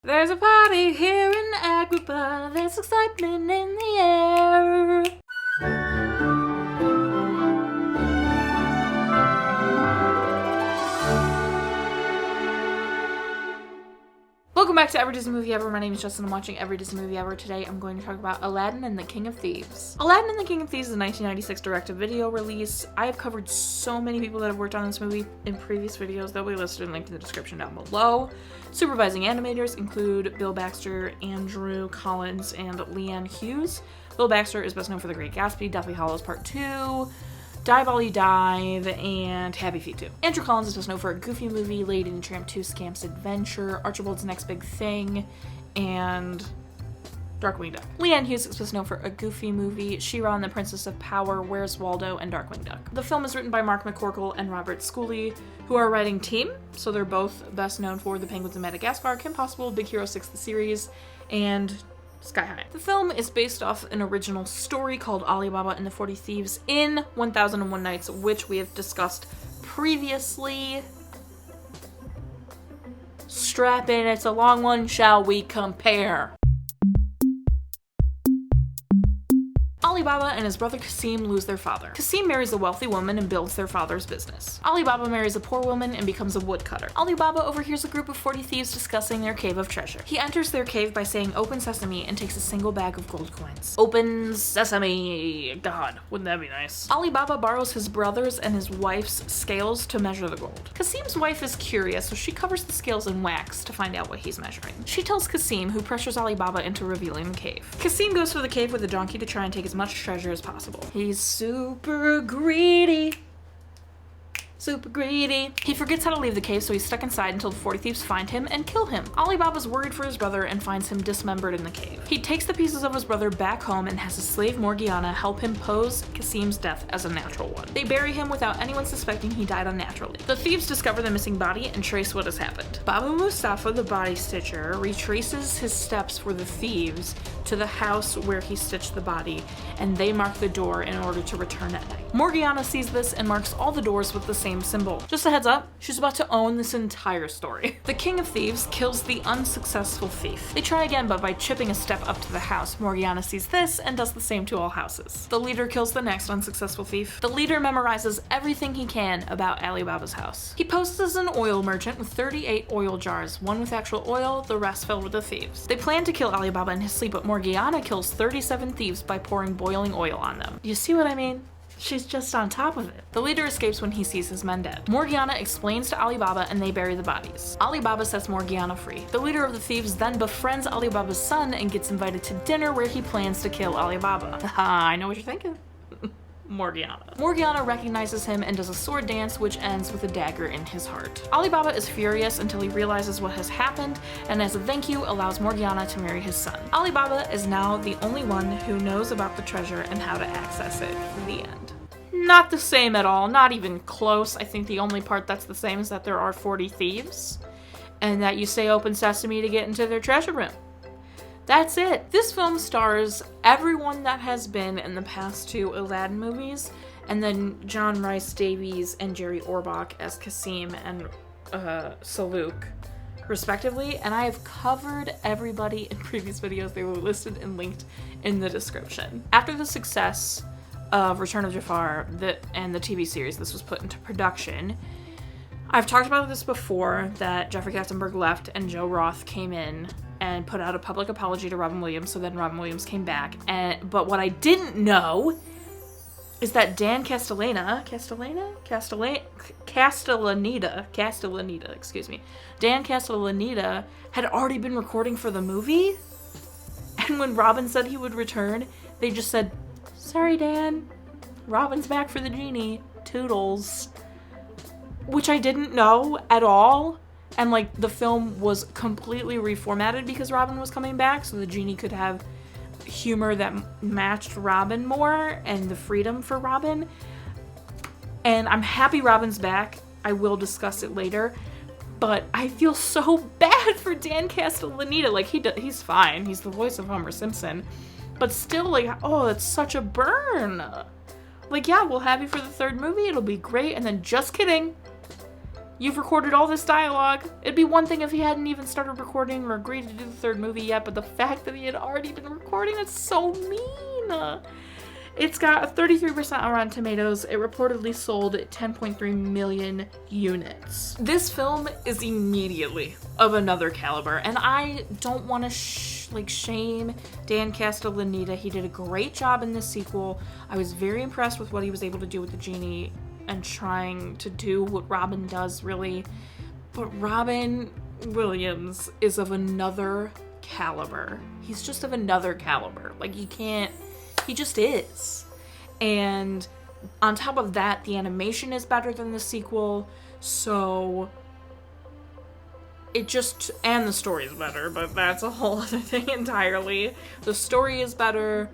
There's a party here in Agrippa, there's excitement in the air. Welcome back to Every Disney Movie Ever. My name is Jess and I'm watching Every Disney Movie Ever. Today I'm going to talk about Aladdin and the King of Thieves. Aladdin and the King of Thieves is a 1996 direct-to-video release. I have covered so many people that have worked on this movie in previous videos. They'll be listed and linked in the description down below. Supervising animators include Bill Baxter, Andrew Collins, and Lianne Hughes. Bill Baxter is best known for The Great Gatsby, Deathly Hallows Part 2, Dive Ollie Dive, and Happy Feet 2. Andrew Collins is best known for A Goofy Movie, Lady and Tramp 2, Scamp's Adventure, Archibald's Next Big Thing, and Darkwing Duck. Lianne Hughes is best known for A Goofy Movie, She-Ra and the Princess of Power, Where's Waldo, and Darkwing Duck. The film is written by Mark McCorkle and Robert Schooley, who are a writing team, so they're both best known for The Penguins of Madagascar, Kim Possible, Big Hero 6 the series, and Sky High. The film is based off an original story called Alibaba and the 40 Thieves in 1001 Nights, which we have discussed previously. Strap in, it's a long one. Shall we compare? Alibaba and his brother Kasim lose their father. Kasim marries a wealthy woman and builds their father's business. Alibaba marries a poor woman and becomes a woodcutter. Alibaba overhears a group of 40 thieves discussing their cave of treasure. He enters their cave by saying "Open sesame" and takes a single bag of gold coins. Open sesame! God, wouldn't that be nice? Alibaba borrows his brother's and his wife's scales to measure the gold. Kasim's wife is curious, so she covers the scales in wax to find out what he's measuring. She tells Kasim, who pressures Alibaba into revealing the cave. Kasim goes for the cave with a donkey to try and take as much treasure as possible. He's super greedy. Super greedy. He forgets how to leave the cave, so he's stuck inside until the 40 thieves find him and kill him. Alibaba's worried for his brother and finds him dismembered in the cave. He takes the pieces of his brother back home and has his slave Morgiana help him pose Kasim's death as a natural one. They bury him without anyone suspecting he died unnaturally. The thieves discover the missing body and trace what has happened. Babu Mustafa, the body stitcher, retraces his steps for the thieves to the house where he stitched the body, and they mark the door in order to return at night. Morgiana sees this and marks all the doors with the same symbol. Just a heads up, she's about to own this entire story. The King of Thieves kills the unsuccessful thief. They try again, but by chipping a step up to the house. Morgiana sees this and does the same to all houses. The leader kills the next unsuccessful thief. The leader memorizes everything he can about Alibaba's house. He poses as an oil merchant with 38 oil jars, one with actual oil, the rest filled with the thieves. They plan to kill Alibaba in his sleep, but Morgiana kills 37 thieves by pouring boiling oil on them. You see what I mean? She's just on top of it. The leader escapes when he sees his men dead. Morgiana explains to Alibaba and they bury the bodies. Alibaba sets Morgiana free. The leader of the thieves then befriends Alibaba's son and gets invited to dinner where he plans to kill Alibaba. Haha, I know what you're thinking. Morgiana. Morgiana recognizes him and does a sword dance, which ends with a dagger in his heart. Alibaba is furious until he realizes what has happened, and as a thank you, allows Morgiana to marry his son. Alibaba is now the only one who knows about the treasure and how to access it. The end. Not the same at all, not even close. I think the only part that's the same is that there are 40 thieves, and that you say "Open sesame" to get into their treasure room. That's it. This film stars everyone that has been in the past two Aladdin movies, and then John Rhys Davies and Jerry Orbach as Kasim and Saluk, respectively, and I have covered everybody in previous videos. They were listed and linked in the description. After the success of Return of Jafar and the TV series, this was put into production. I've talked about this before, that Jeffrey Katzenberg left and Joe Roth came in and put out a public apology to Robin Williams, so then Robin Williams came back. But what I didn't know is that Dan Castellaneta, Dan Castellaneta had already been recording for the movie, and when Robin said he would return, they just said, "Sorry, Dan, Robin's back for the genie, toodles," which I didn't know at all. And like, the film was completely reformatted because Robin was coming back, so the genie could have humor that matched Robin more and the freedom for Robin. And I'm happy Robin's back. I will discuss it later. But I feel so bad for Dan Castellaneta. Like, he's fine. He's the voice of Homer Simpson. But still, like, oh, it's such a burn. Like, yeah, we'll have you for the third movie. It'll be great. And then, just kidding, You've recorded all this dialogue. It'd be one thing if he hadn't even started recording or agreed to do the third movie yet, but the fact that he had already been recording, it's so mean. It's got a 33% on Rotten Tomatoes. It reportedly sold 10.3 million units. This film is immediately of another caliber, and I don't want to shame Dan Castellaneta. He did a great job in this sequel. I was very impressed with what he was able to do with the genie and trying to do what Robin does, really. But Robin Williams is of another caliber. He's just of another caliber. Like, he just is. And on top of that, the animation is better than the sequel, so and the story is better, but that's a whole other thing entirely. The story is better.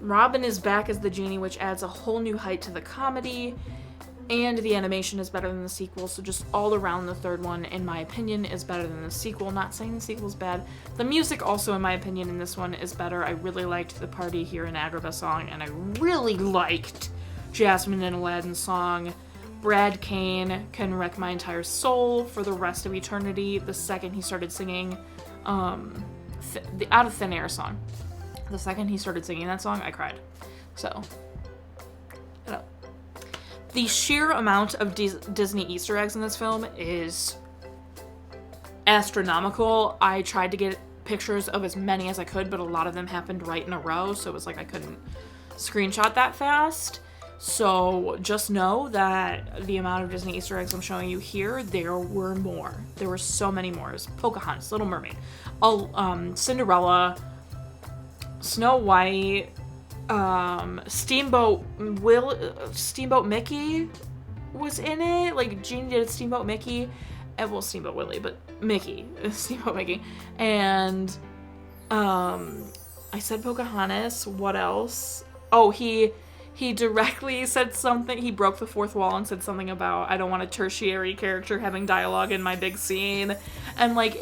Robin is back as the genie, which adds a whole new height to the comedy, and the animation is better than the sequel, so just all around the third one, in my opinion, is better than the sequel. Not saying the sequel's bad. The music also, in my opinion, in this one is better. I really liked the Party Here in Agrabah song, and I really liked Jasmine and Aladdin's song, Brad Kane Can Wreck My Entire Soul for the Rest of Eternity, the second he started singing the Out of Thin Air song. The second he started singing that song, I cried. So, the sheer amount of Disney Easter eggs in this film is astronomical. I tried to get pictures of as many as I could, but a lot of them happened right in a row, so it was like I couldn't screenshot that fast. So just know that the amount of Disney Easter eggs I'm showing you here, there were more. There were so many more. It was Pocahontas, Little Mermaid, Cinderella, Snow White, Steamboat Mickey was in it. Like, Genie did Steamboat Mickey, and well, Steamboat Willie, but Mickey, Steamboat Mickey, and I said Pocahontas. What else? Oh, he directly said something. He broke the fourth wall and said something about, I don't want a tertiary character having dialogue in my big scene, and like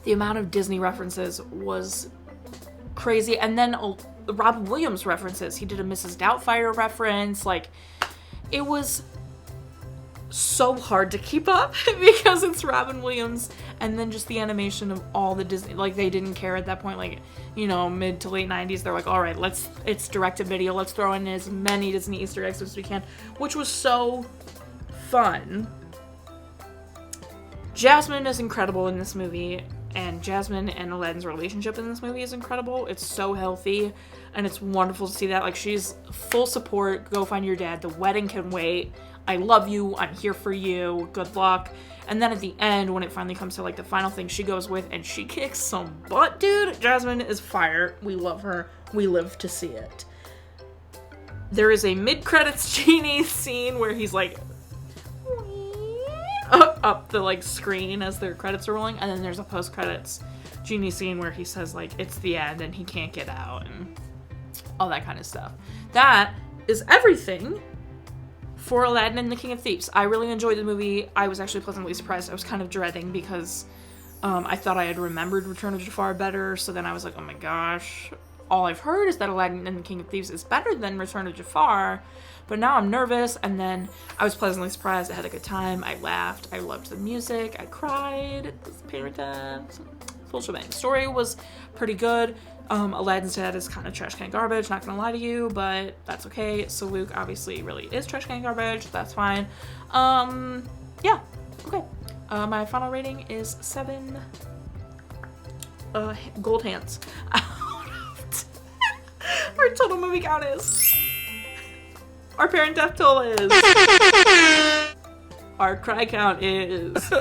the amount of Disney references was crazy. And then Robin Williams references. He did a Mrs. Doubtfire reference. Like, it was so hard to keep up because it's Robin Williams, and then just the animation of all the Disney, like, they didn't care at that point, like, you know, mid to late 90s, they're like, all right, it's direct-to-video, let's throw in as many Disney Easter eggs as we can, which was so fun. Jasmine is incredible in this movie, and Jasmine and Aladdin's relationship in this movie is incredible. It's so healthy, and it's wonderful to see that. Like, she's full support, go find your dad, the wedding can wait, I love you, I'm here for you, good luck. And then at the end, when it finally comes to like the final thing she goes with, and she kicks some butt, dude. Jasmine is fire. We love her. We live to see it. There is a mid-credits Genie scene where he's like up the like screen as their credits are rolling, and then there's a post-credits Genie scene where he says like it's the end and he can't get out and all that kind of stuff. That is everything for Aladdin and the King of Thieves. I really enjoyed the movie. I was actually pleasantly surprised. I was kind of dreading because I thought I had remembered Return of Jafar better, so then I was like, oh my gosh. All I've heard is that Aladdin and the King of Thieves is better than Return of Jafar, but now I'm nervous, and then I was pleasantly surprised. I had a good time. I laughed. I loved the music. I cried. It was parent time. Full shebang. Story was pretty good. Aladdin's dad is kind of trash can garbage, not gonna lie to you, but that's okay. Saluk obviously really is trash can garbage, that's fine. Yeah, okay. My final rating is 7 gold hands. Our total movie count is. Our parent death toll is. Our cry count is.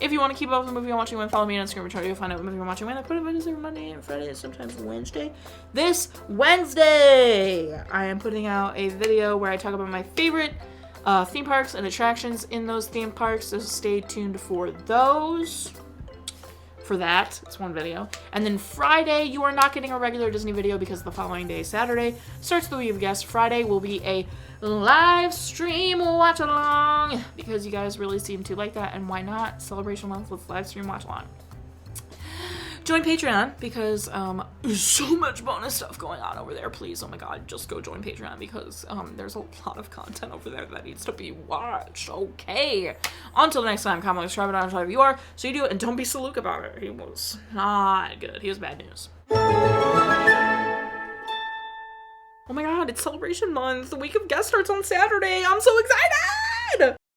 If you want to keep up with the movie I'm watching when, follow me on Instagram and try to find out what movie I'm watching when. I put it every Monday and Friday and sometimes Wednesday. This Wednesday, I am putting out a video where I talk about my favorite theme parks and attractions in those theme parks, so stay tuned for those. For that, it's one video. And then Friday, you are not getting a regular Disney video because the following day, Saturday, starts the week of guests. Friday will be a live stream watch along because you guys really seem to like that, and why not? Celebration month, let's live stream watch along. Join Patreon because there's so much bonus stuff going on over there. Please, oh my god, just go join Patreon because there's a lot of content over there that needs to be watched. Okay. Until next time, comment, subscribe, and on if you are. So you do it, and don't be so Luke about it. He was not good. He was bad news. Oh my god, it's celebration month. The week of guest starts on Saturday. I'm so excited!